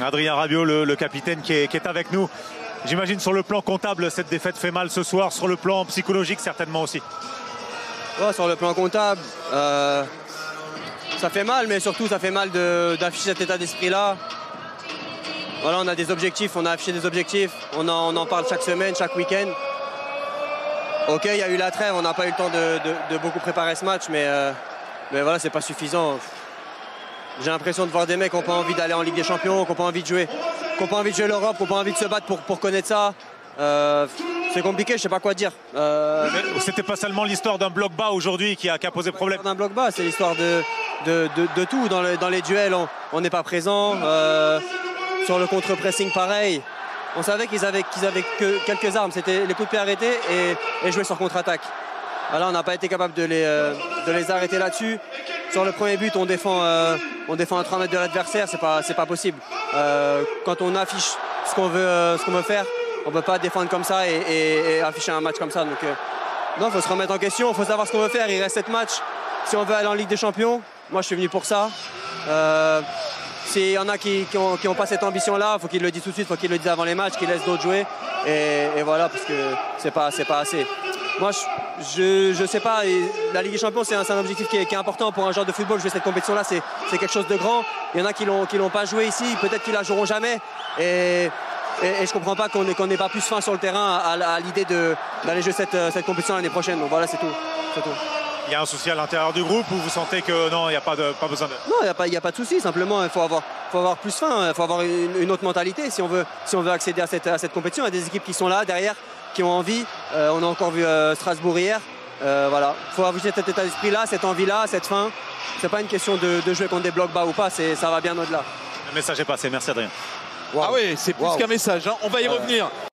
Adrien Rabiot, le capitaine qui est avec nous. J'imagine sur le plan comptable, cette défaite fait mal ce soir. Sur le plan psychologique, certainement aussi. Ouais, sur le plan comptable, ça fait mal, mais surtout ça fait mal d'afficher cet état d'esprit-là. Voilà, on a des objectifs, on a affiché des objectifs, on en parle chaque semaine, chaque week-end. Ok, il y a eu la trêve, on n'a pas eu le temps de beaucoup préparer ce match, mais voilà, c'est pas suffisant. J'ai l'impression de voir des mecs qui n'ont pas envie d'aller en Ligue des Champions, qui n'ont pas envie de jouer, l'Europe, qui n'ont pas envie de se battre pour connaître ça. C'est compliqué, je sais pas quoi dire. C'était pas seulement l'histoire d'un bloc bas aujourd'hui qui a posé problème. D'un bloc bas, c'est l'histoire de tout. Dans les duels, on n'est pas présent. Sur le contre-pressing, pareil. On savait qu'ils avaient que quelques armes. C'était les coups de pied arrêtés et jouer sur contre-attaque. Là, on n'a pas été capable de les arrêter là-dessus. Sur le premier but, on défend à 3 mètres de l'adversaire. C'est pas possible. Quand on affiche ce qu'on veut faire, on ne peut pas défendre comme ça et afficher un match comme ça. Donc, non, il faut se remettre en question. Il faut savoir ce qu'on veut faire. Il reste 7 matchs. Si on veut aller en Ligue des Champions, moi, je suis venu pour ça. S'il y en a qui n'ont pas cette ambition-là, il faut qu'ils le disent tout de suite, il faut qu'ils le disent avant les matchs, qu'ils laissent d'autres jouer. Et voilà, parce que c'est pas assez. Moi, je sais pas, la Ligue des Champions, c'est un objectif qui est important pour un joueur de football. Jouer cette compétition-là, c'est quelque chose de grand. Il y en a qui l'ont pas joué ici, peut-être qu'ils la joueront jamais. Et je comprends pas qu'on n'ait pas plus faim sur le terrain à l'idée d'aller jouer cette compétition l'année prochaine. Donc voilà, c'est tout. Il y a un souci à l'intérieur du groupe ou vous sentez que non, il n'y a pas besoin de... Non, il n'y a pas de souci. Simplement, il faut avoir plus faim, il faut avoir une autre mentalité si on veut accéder à cette compétition. Il y a des équipes qui sont là, derrière, qui ont envie. On a encore vu Strasbourg hier. Voilà, il faut avoir cet état d'esprit-là, cette envie-là, cette faim. C'est pas une question de jouer contre des blocs bas ou pas, ça va bien au-delà. Le message est passé. Merci Adrien. Wow. Ah oui, c'est plus qu'un message, hein. On va y revenir.